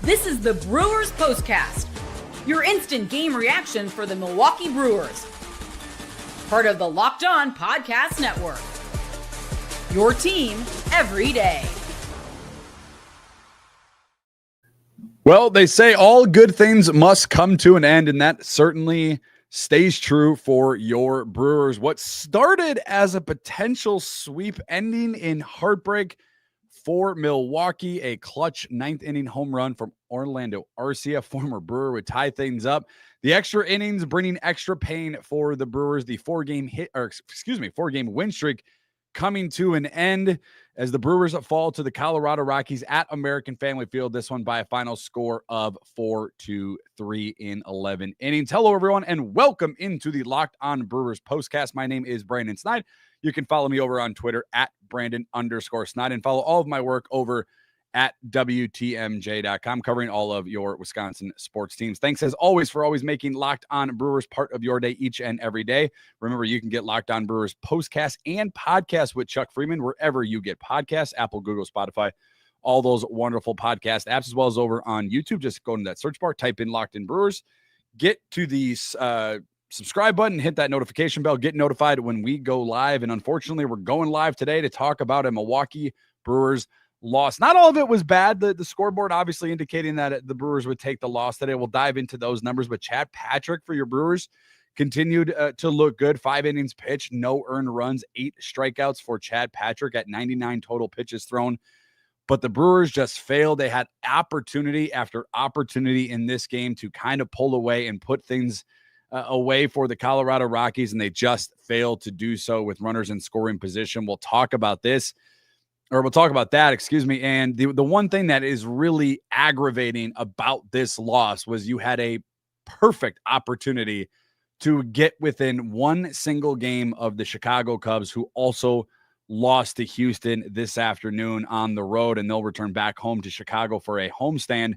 This is the Brewers POSTCAST, your instant game reaction for the Milwaukee Brewers. Part of the Locked On Podcast Network. Your team every day. Well, they say all good things must come to an end, and that certainly stays true for your Brewers. What started as a potential sweep ending in heartbreak for Milwaukee, a clutch ninth inning home run from Orlando Arcia, former Brewer, would tie things up. The extra innings bringing extra pain for the Brewers. The four-game win streak coming to an end as the Brewers fall to the Colorado Rockies at American Family Field. This one by a final score of 4-3 in 11 innings. Hello, everyone, and welcome into the Locked On Brewers postcast. My name is Brandon Snide. You can follow me over on Twitter at Brandon_Snide and follow all of my work over at WTMJ.com, covering all of your Wisconsin sports teams. Thanks, as always, for always making Locked On Brewers part of your day each and every day. Remember, you can get Locked On Brewers postcast and podcast with Chuck Freeman wherever you get podcasts, Apple, Google, Spotify, all those wonderful podcast apps, as well as over on YouTube. Just go into that search bar, type in Locked In Brewers, get to the subscribe button, hit that notification bell, get notified when we go live. And unfortunately, we're going live today to talk about a Milwaukee Brewers loss. Not all of it was bad. The scoreboard obviously indicating that the Brewers would take the loss today. We'll dive into those numbers, but Chad Patrick for your Brewers continued to look good. 5 innings pitched, no earned runs, 8 strikeouts for Chad Patrick at 99 total pitches thrown. But the Brewers just failed. They had opportunity after opportunity in this game to kind of pull away and put things away for the Colorado Rockies, and they just failed to do so with runners in scoring position. We'll talk about that, And the one thing that is really aggravating about this loss was you had a perfect opportunity to get within one single game of the Chicago Cubs, who also lost to Houston this afternoon on the road, and they'll return back home to Chicago for a homestand.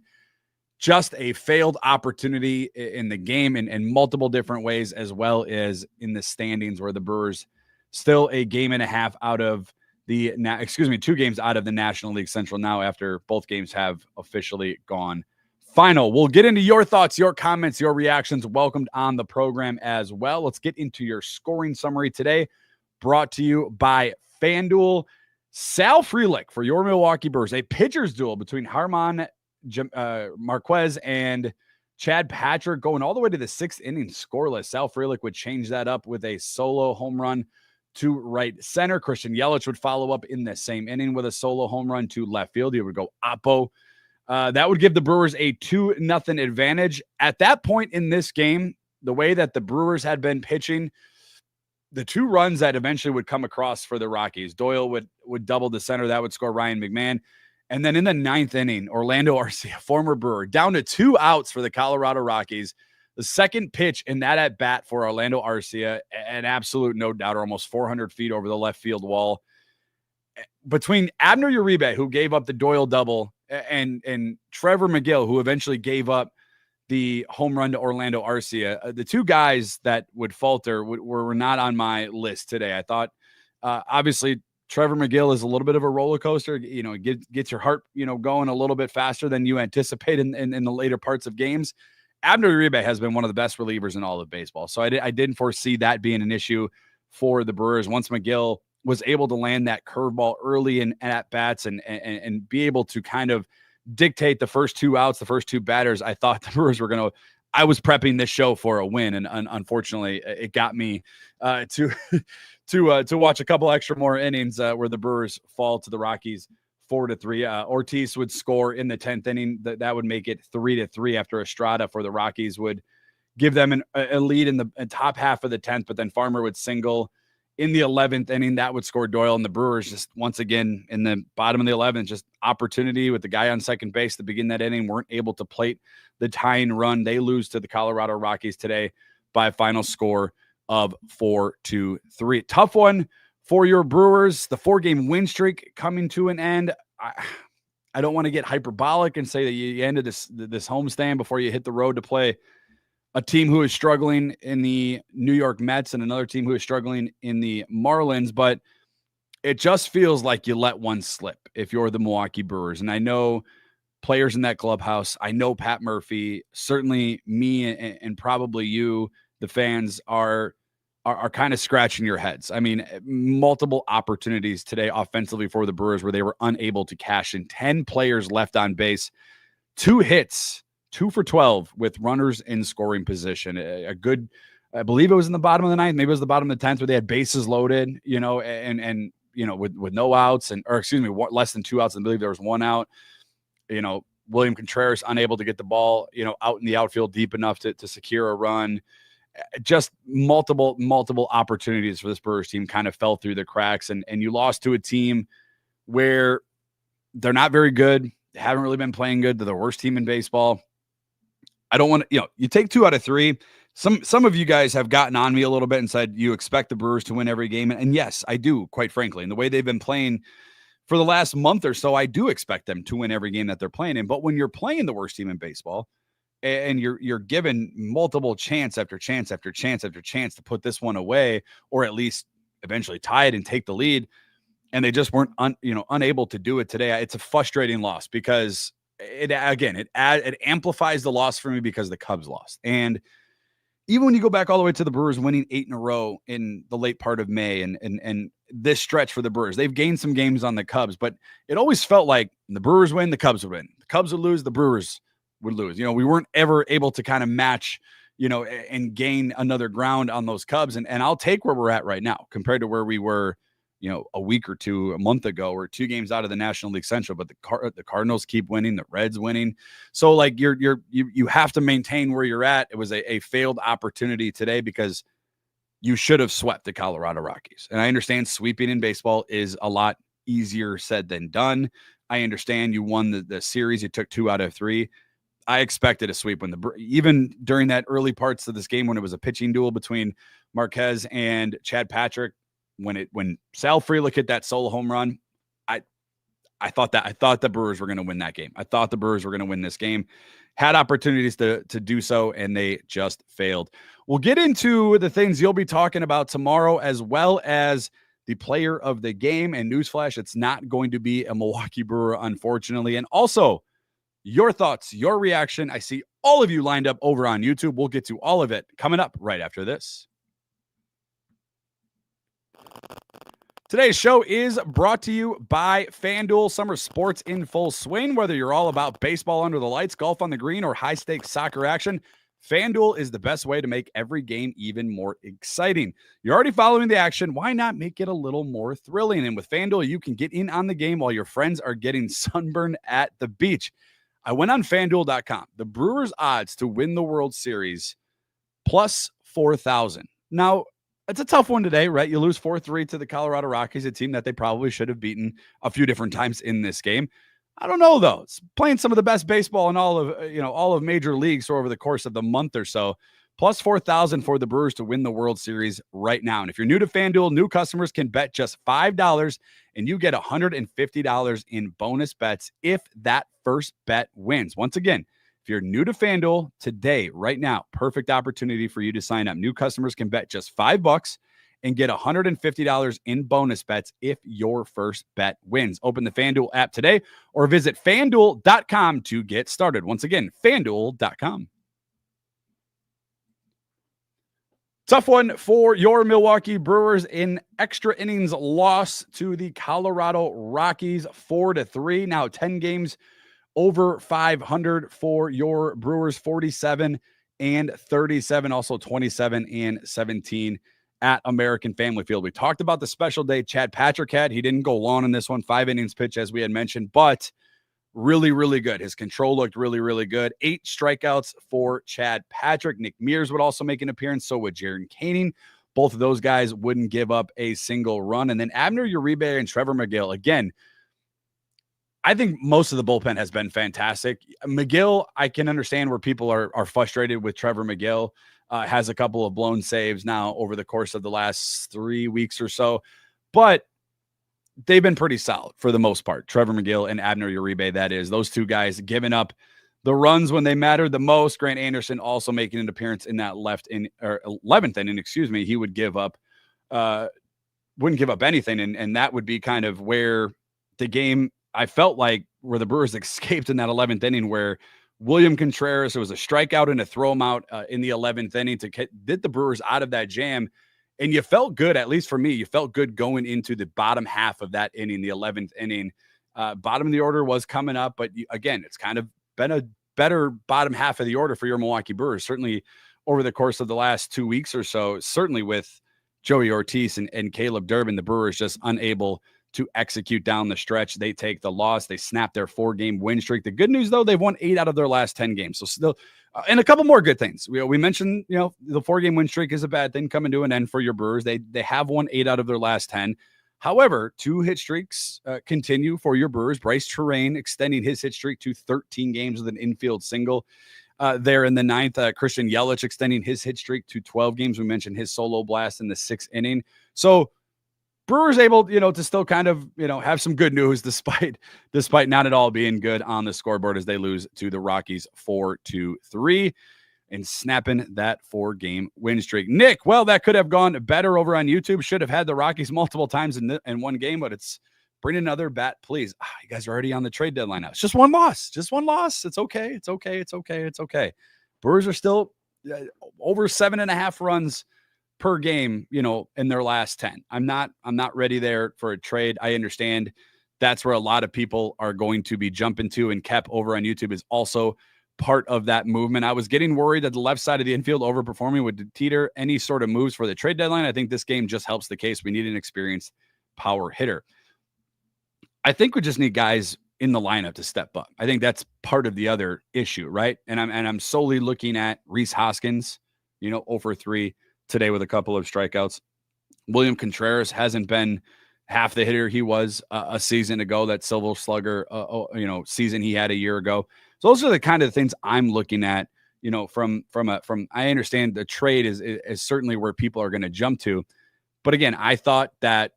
Just a failed opportunity in the game in multiple different ways, as well as in the standings, where the Brewers still a game and a half out of 2 games out of the National League Central now, after both games have officially gone final. We'll get into your thoughts, your comments, your reactions welcomed on the program as well. Let's get into your scoring summary today, brought to you by FanDuel. Sal Frelick for your Milwaukee Brewers, a pitcher's duel between Germán Marquez and Chad Patrick, going all the way to the 6th inning scoreless. Sal Frelick would change that up with a solo home run to right center. Christian Yelich would follow up in the same inning with a solo home run to left field. He would go oppo. That would give the Brewers a 2-0 advantage. At that point in this game, the way that the Brewers had been pitching, the 2 runs that eventually would come across for the Rockies, Doyle would double the center. That would score Ryan McMahon. And then in the 9th inning, Orlando Arcia, former Brewer, down to 2 outs for the Colorado Rockies. The second pitch in that at-bat for Orlando Arcia, an absolute no doubter, almost 400 feet over the left field wall. Between Abner Uribe, who gave up the Doyle double, and Trevor McGill, who eventually gave up the home run to Orlando Arcia, the 2 guys that would falter were not on my list today. I thought, obviously, Trevor McGill is a little bit of a roller coaster. Gets your heart, going a little bit faster than you anticipate in the later parts of games. Abner Uribe has been one of the best relievers in all of baseball. So I didn't foresee that being an issue for the Brewers. Once McGill was able to land that curveball early in at-bats and be able to kind of dictate the first 2 outs, the first 2 batters, I thought the Brewers were going to – I was prepping this show for a win, and unfortunately it got me to watch a couple extra more innings where the Brewers fall to the Rockies 4-3. Ortiz would score in the 10th inning. That would make it 3-3 after Estrada for the Rockies would give them a lead in the top half of the 10th, but then Farmer would single in the 11th inning. That would score Doyle, and the Brewers just once again in the bottom of the 11th, just opportunity with the guy on second base to begin that inning, weren't able to plate the tying run. They lose to the Colorado Rockies today by a final score of 4-3. Tough one for your Brewers. The 4-game win streak coming to an end. I don't want to get hyperbolic and say that you ended this homestand before you hit the road to play a team who is struggling in the New York Mets and another team who is struggling in the Marlins, but it just feels like you let one slip if you're the Milwaukee Brewers. And I know players in that clubhouse. I know Pat Murphy, certainly me and probably you, the fans are kind of scratching your heads. I mean, multiple opportunities today offensively for the Brewers where they were unable to cash in. 10 players left on base, 2 hits, 2 for 12 with runners in scoring position. A good, I believe it was in the bottom of the ninth, maybe it was the bottom of the 10th where they had bases loaded, and with no outs less than 2 outs. I believe there was 1 out. William Contreras unable to get the ball, out in the outfield deep enough to secure a run. Just multiple opportunities for this Brewers team kind of fell through the cracks, and you lost to a team where they're not very good. They haven't really been playing good. They're the worst team in baseball. I don't want to, you take 2 out of 3. Some of you guys have gotten on me a little bit and said you expect the Brewers to win every game. And yes, I do, quite frankly. And the way they've been playing for the last month or so, I do expect them to win every game that they're playing in. But when you're playing the worst team in baseball, and you're given multiple chance after chance after chance after chance to put this one away, or at least eventually tie it and take the lead, and they just weren't unable to do it today. It's a frustrating loss because it amplifies the loss for me because the Cubs lost. And even when you go back all the way to the Brewers winning 8 in a row in the late part of May and this stretch for the Brewers, they've gained some games on the Cubs, but it always felt like the Brewers win, the Cubs would win. The Cubs would lose, the Brewers would lose. We weren't ever able to kind of match, and gain another ground on those Cubs. And I'll take where we're at right now compared to where we were, a week or two, a month ago. We're 2 games out of the National League Central, but the Cardinals keep winning, the Reds winning. So like you have to maintain where you're at. It was a failed opportunity today because you should have swept the Colorado Rockies. And I understand sweeping in baseball is a lot easier said than done. I understand you won the series. You took 2 out of 3. I expected a sweep even during that early parts of this game when it was a pitching duel between Marquez and Chad Patrick. When Sal Frelick hit that solo home run, I thought the Brewers were going to win that game. I thought the Brewers were going to win this game. Had opportunities to do so, and they just failed. We'll get into the things you'll be talking about tomorrow, as well as the player of the game. And newsflash, it's not going to be a Milwaukee Brewer, unfortunately. And also, your thoughts, your reaction. I see all of you lined up over on YouTube. We'll get to all of it coming up right after this. Today's show is brought to you by FanDuel. Summer sports in full swing. Whether you're all about baseball under the lights, golf on the green, or high-stakes soccer action, FanDuel is the best way to make every game even more exciting. You're already following the action. Why not make it a little more thrilling? And with FanDuel, you can get in on the game while your friends are getting sunburned at the beach. I went on FanDuel.com. The Brewers' odds to win the World Series plus 4,000. Now, it's a tough one today, right? You lose 4-3 to the Colorado Rockies, a team that they probably should have beaten a few different times in this game. I don't know, though. It's playing some of the best baseball in all of major leagues over the course of the month or so. Plus 4,000 for the Brewers to win the World Series right now. And if you're new to FanDuel, new customers can bet just $5 and you get $150 in bonus bets if that first bet wins. Once again, if you're new to FanDuel today, right now, perfect opportunity for you to sign up. New customers can bet just $5 and get $150 in bonus bets if your first bet wins. Open the FanDuel app today or visit FanDuel.com to get started. Once again, FanDuel.com. Tough one for your Milwaukee Brewers in extra innings loss to the Colorado Rockies, 4-3. Now 10 games over 500 for your Brewers, 47 and 37, also 27 and 17 at American Family Field. We talked about the special day Chad Patrick had. He didn't go long in this one, 5 innings pitch, as we had mentioned, but really, really good. His control looked really, really good. 8 strikeouts for Chad Patrick. Nick Mears would also make an appearance. So would Jaron Kaning. Both of those guys wouldn't give up a single run. And then Abner Uribe and Trevor McGill. Again, I think most of the bullpen has been fantastic. McGill, I can understand where people are frustrated with Trevor McGill. Has a couple of blown saves now over the course of the last 3 weeks or so. But they've been pretty solid for the most part. Trevor McGill and Abner Uribe, that is. Those two guys giving up the runs when they mattered the most. Grant Anderson also making an appearance in that 11th inning, he would give up, wouldn't give up anything. And that would be kind of where the game, I felt like, where the Brewers escaped in that 11th inning, where William Contreras, it was a strikeout and a throw him out in the 11th inning to get the Brewers out of that jam. And you felt good, at least for me, you felt good going into the bottom half of that inning, the 11th inning. Bottom of the order was coming up, but again, it's kind of been a better bottom half of the order for your Milwaukee Brewers, certainly over the course of the last 2 weeks or so, certainly with Joey Ortiz and Caleb Durbin, the Brewers just unable to execute down the stretch. They take the loss. They snap their 4-game win streak. The good news, though, they've won 8 out of their last 10 games. So still, and a couple more good things. We mentioned, the 4-game win streak is a bad thing coming to an end for your Brewers. They have won 8 out of their last 10. However, 2 hit streaks continue for your Brewers. Bryce Terrain extending his hit streak to 13 games with an infield single. There in the 9th, Christian Yelich extending his hit streak to 12 games. We mentioned his solo blast in the 6th inning. So Brewers able, to still kind of, have some good news despite not at all being good on the scoreboard as they lose to the Rockies 4-3 and snapping that 4-game win streak. Nick, well, that could have gone better over on YouTube. Should have had the Rockies multiple times in one game, but it's bring another bat, please. You guys are already on the trade deadline now. It's just one loss. It's okay. Brewers are still over 7.5 runs per game, in their last 10. I'm not ready there for a trade. I understand that's where a lot of people are going to be jumping to, and Kep over on YouTube is also part of that movement. I was getting worried that the left side of the infield overperforming would teeter any sort of moves for the trade deadline. I think this game just helps the case. We need an experienced power hitter. I think we just need guys in the lineup to step up. I think that's part of the other issue, right? And I'm solely looking at Rhys Hoskins, 0-for-3 today with a couple of strikeouts. William Contreras hasn't been half the hitter he was a season ago, that Silver Slugger, season he had a year ago. So those are the kind of things I'm looking at, from I understand the trade is certainly where people are going to jump to. But again, I thought that,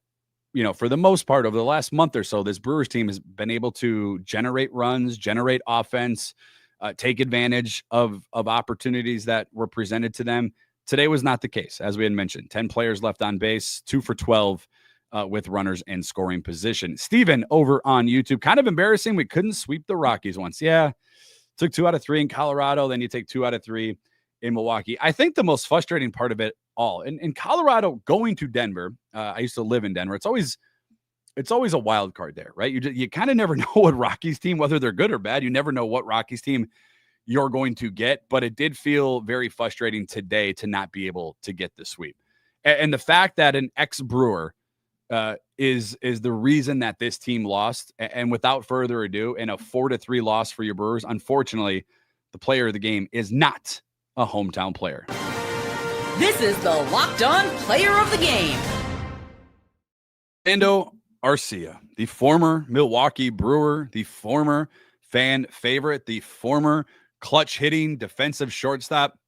for the most part over the last month or so, this Brewers team has been able to generate runs, generate offense, take advantage of opportunities that were presented to them. Today was not the case, as we had mentioned. 10 players left on base, 2 for 12 with runners in scoring position. Steven over on YouTube, kind of embarrassing. We couldn't sweep the Rockies once. Yeah, took 2 out of 3 in Colorado. Then you take 2 out of 3 in Milwaukee. I think the most frustrating part of it all, in Colorado, going to Denver, I used to live in Denver. It's always a wild card there, right? You kind of never know what Rockies team, whether they're good or bad. You never know what Rockies team you're going to get, but it did feel very frustrating today to not be able to get the sweep. And the fact that an ex-Brewer is the reason that this team lost. And without further ado, in a 4-3 loss for your Brewers, unfortunately, the player of the game is not a hometown player. This is the Locked On Player of the Game. Orlando Arcia, the former Milwaukee Brewer, the former fan favorite, the former clutch hitting defensive shortstop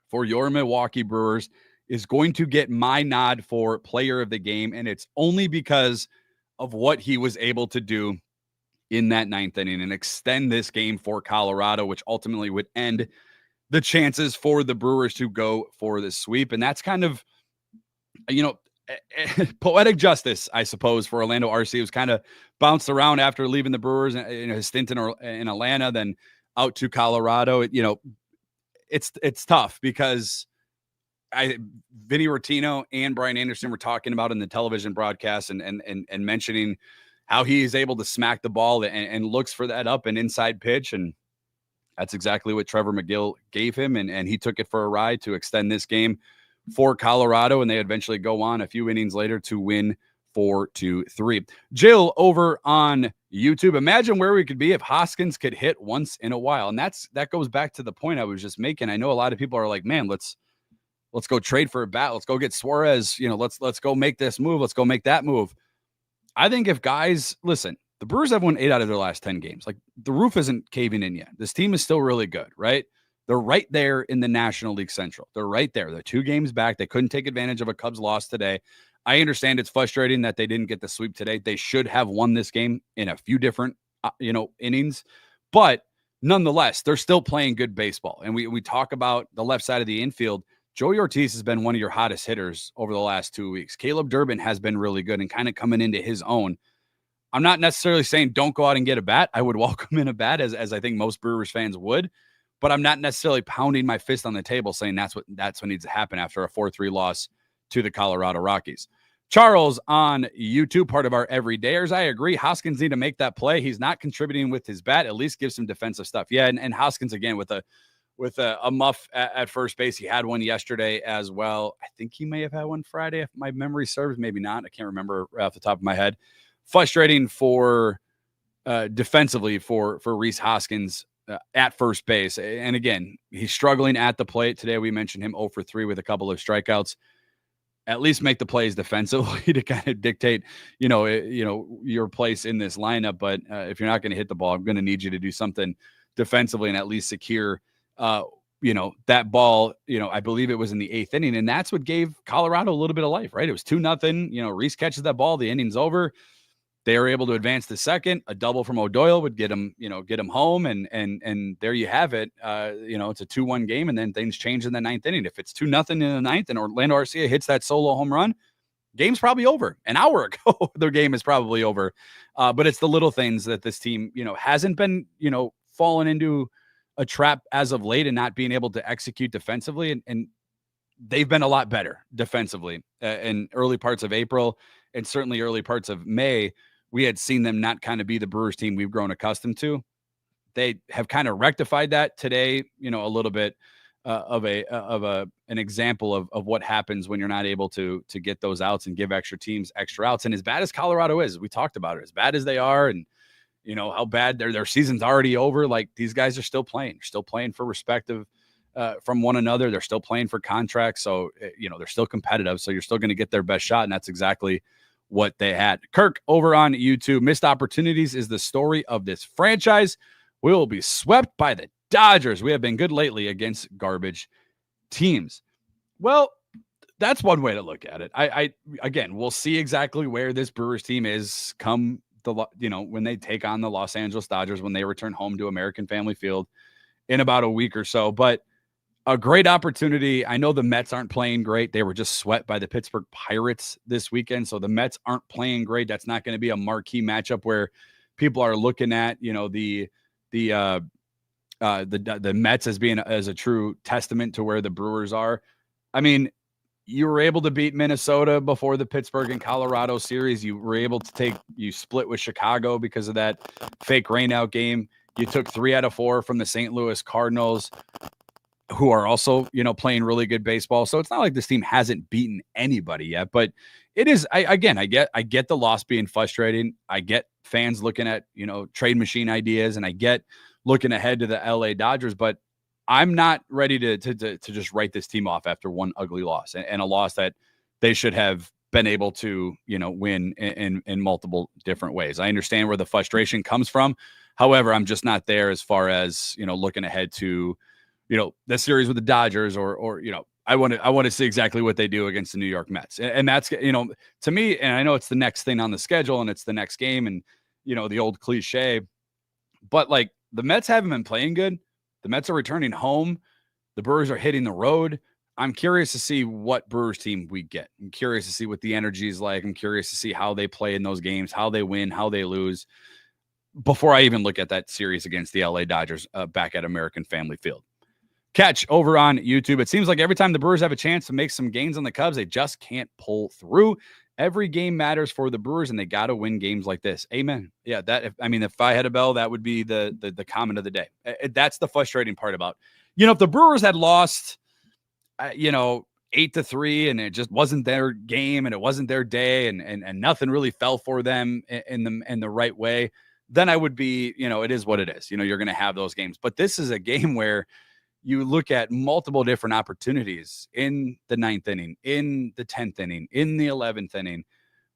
for your Milwaukee Brewers, is going to get my nod for player of the game. And it's only because of what he was able to do in that 9th inning and extend this game for Colorado, which ultimately would end the chances for the Brewers to go for the sweep. And that's kind of, poetic justice, I suppose, for Orlando Arcia, who's kind of bounced around after leaving the Brewers in his stint in Atlanta, then out to Colorado. It's tough because Vinny Rotino and Brian Anderson were talking about in the television broadcast and mentioning how he is able to smack the ball and looks for that up and inside pitch. And that's exactly what Trevor McGill gave him. And he took it for a ride to extend this game for Colorado. And they eventually go on a few innings later to win 4-3. Jill over on YouTube, imagine where we could be if Hoskins could hit once in a while. And that goes back to the point I was just making. I know a lot of people are like, man, let's go trade for a bat. Let's go get Suarez. Let's go make this move. Let's go make that move. I think if guys, listen, the Brewers have won 8 out of their last 10 games. Like, the roof isn't caving in yet. This team is still really good, right? They're right there in the National League Central. They're right there. They're 2 games back. They couldn't take advantage of a Cubs loss today. I understand it's frustrating that they didn't get the sweep today. They should have won this game in a few different, innings. But nonetheless, they're still playing good baseball. And we talk about the left side of the infield. Joey Ortiz has been one of your hottest hitters over the last 2 weeks. Caleb Durbin has been really good and kind of coming into his own. I'm not necessarily saying don't go out and get a bat. I would welcome in a bat as I think most Brewers fans would, but I'm not necessarily pounding my fist on the table saying that's what needs to happen after a 4-3 loss to the Colorado Rockies. Charles on YouTube, part of our everydayers. I agree. Hoskins need to make that play. He's not contributing with his bat. At least give some defensive stuff. Yeah, and Hoskins again with a muff at first base. He had one yesterday as well. I think he may have had one Friday if my memory serves. Maybe not. I can't remember off the top of my head. Frustrating for defensively for Rhys Hoskins at first base. And again, he's struggling at the plate today. We mentioned him 0 for 3 with a couple of strikeouts. At least make the plays defensively to kind of dictate, your place in this lineup. But if you're not going to hit the ball, I'm going to need you to do something defensively and at least secure, that ball. I believe it was in the 8th inning, and that's what gave Colorado a little bit of life, right? It was 2-0. Rhys catches that ball, the inning's over. They were able to advance to second. A double from O'Doyle would get him home, and there you have it. It's a 2-1 game, and then things change in the 9th inning. If it's 2-0 in the 9th, and Orlando Arcia hits that solo home run, game's probably over. An hour ago, their game is probably over. But it's the little things that this team, hasn't been, fallen into a trap as of late and not being able to execute defensively, and they've been a lot better defensively in early parts of April and certainly early parts of May. We had seen them not kind of be the Brewers team we've grown accustomed to. They have kind of rectified that today, a little bit of an example of what happens when you're not able to get those outs and give extra teams extra outs. And as bad as Colorado is, we talked about it, as bad as they are, and how bad their season's already over. Like, these guys are still playing for respect from one another. They're still playing for contracts. So, they're still competitive. So you're still going to get their best shot. And that's exactly what they had. Kirk over on YouTube, missed opportunities is the story of this franchise. We will be swept by the Dodgers. We have been good lately against garbage teams. Well, that's one way to look at it. Again, we'll see exactly where this Brewers team is come when they take on the Los Angeles Dodgers, when they return home to American Family Field in about a week or so. But a great opportunity. I know the Mets aren't playing great. They were just swept by the Pittsburgh Pirates this weekend. So the Mets aren't playing great. That's not going to be a marquee matchup where people are looking at, the Mets as a true testament to where the Brewers are. I mean, you were able to beat Minnesota before the Pittsburgh and Colorado series. You were able to you split with Chicago because of that fake rainout game. You took 3 out of 4 from the St. Louis Cardinals, who are also, playing really good baseball. So it's not like this team hasn't beaten anybody yet, but it is, I get the loss being frustrating. I get fans looking at, trade machine ideas, and I get looking ahead to the LA Dodgers, but I'm not ready to just write this team off after one ugly loss and a loss that they should have been able to, win in multiple different ways. I understand where the frustration comes from. However, I'm just not there as far as, looking ahead to, the series with the Dodgers or I want to see exactly what they do against the New York Mets. And that's, to me, and I know it's the next thing on the schedule and it's the next game and, the old cliche, but like, the Mets haven't been playing good. The Mets are returning home. The Brewers are hitting the road. I'm curious to see what Brewers team we get. I'm curious to see what the energy is like. I'm curious to see how they play in those games, how they win, how they lose, before I even look at that series against the LA Dodgers back at American Family Field. Catch over on YouTube. It seems like every time the Brewers have a chance to make some gains on the Cubs, they just can't pull through. Every game matters for the Brewers, and they got to win games like this. Amen. Yeah, if I had a bell, that would be the comment of the day. That's the frustrating part about, if the Brewers had lost, 8-3, and it just wasn't their game and it wasn't their day, and nothing really fell for them in the right way, then I would be, it is what it is. You're going to have those games, but this is a game where you look at multiple different opportunities in the 9th inning, in the 10th inning, in the 11th inning,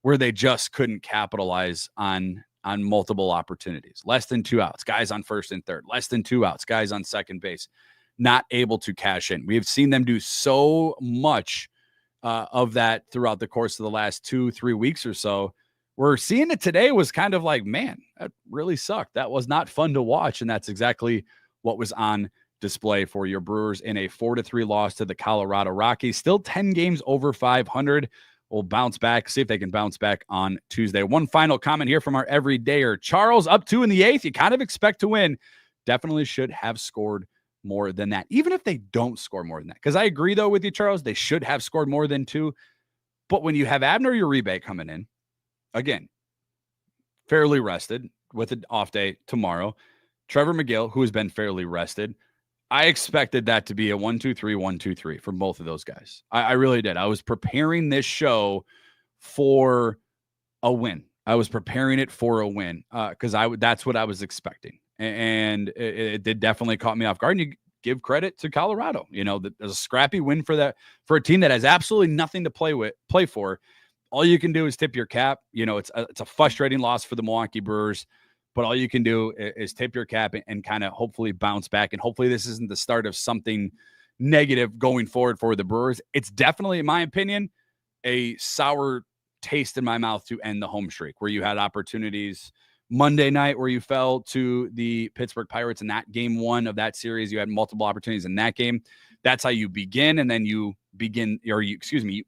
where they just couldn't capitalize on multiple opportunities. Less than 2 outs, guys on first and third, less than 2 outs, guys on second base, not able to cash in. We have seen them do so much of that throughout the course of the last 2-3 weeks or so. We're seeing it today was kind of like, man, that really sucked. That was not fun to watch. And that's exactly what was on display for your Brewers in a 4-3 loss to the Colorado Rockies. Still 10 games over 500. will bounce back, see if they can bounce back on Tuesday. One final comment here from our everydayer. Charles, up 2 in the 8th. You kind of expect to win. Definitely should have scored more than that, even if they don't score more than that. Because I agree, though, with you, Charles. They should have scored more than 2. But when you have Abner Uribe coming in, again, fairly rested with an off day tomorrow, Trevor McGill, who has been fairly rested, I expected that to be a 1-2-3, 1-2-3 from both of those guys. I really did. I was preparing this show for a win. I was preparing it for a win because that's what I was expecting. And it did definitely caught me off guard. And you give credit to Colorado. There's a scrappy win for a team that has absolutely nothing to play for. All you can do is tip your cap. It's a frustrating loss for the Milwaukee Brewers. But all you can do is tip your cap and kind of hopefully bounce back. And hopefully this isn't the start of something negative going forward for the Brewers. It's definitely, in my opinion, a sour taste in my mouth to end the home streak, where you had opportunities Monday night where you fell to the Pittsburgh Pirates in that game 1 of that series. You had multiple opportunities in that game. That's how you begin. And then you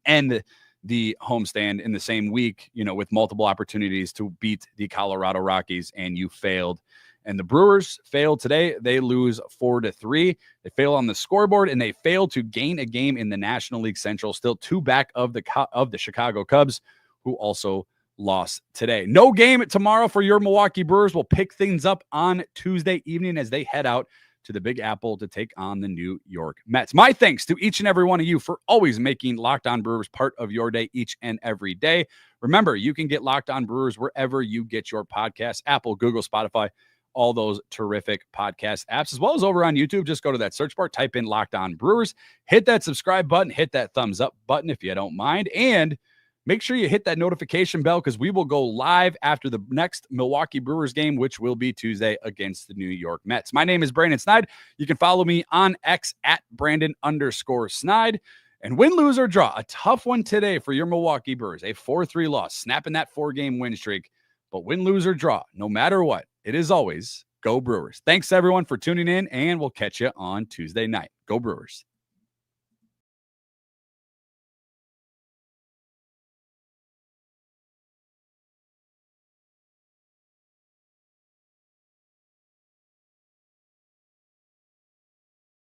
end the homestand in the same week, with multiple opportunities to beat the Colorado Rockies, and you failed. And the Brewers failed today. They lose 4-3. They fail on the scoreboard, and they fail to gain a game in the National League Central, still 2 back of the Chicago Cubs, who also lost today. No game tomorrow for your Milwaukee Brewers. We'll pick things up on Tuesday evening as they head out to the Big Apple to take on the New York Mets. My thanks to each and every one of you for always making Locked On Brewers part of your day each and every day. Remember, you can get Locked On Brewers wherever you get your podcasts: Apple, Google, Spotify, all those terrific podcast apps, as well as over on YouTube. Just go to that search bar, type in Locked On Brewers, hit that subscribe button, hit that thumbs up button if you don't mind, and make sure you hit that notification bell, because we will go live after the next Milwaukee Brewers game, which will be Tuesday against the New York Mets. My name is Brandon Snide. You can follow me on X at Brandon_Snide. And win, lose, or draw, a tough one today for your Milwaukee Brewers. A 4-3 loss, snapping that 4-game win streak. But win, lose, or draw, no matter what, it is always go Brewers. Thanks, everyone, for tuning in, and we'll catch you on Tuesday night. Go Brewers.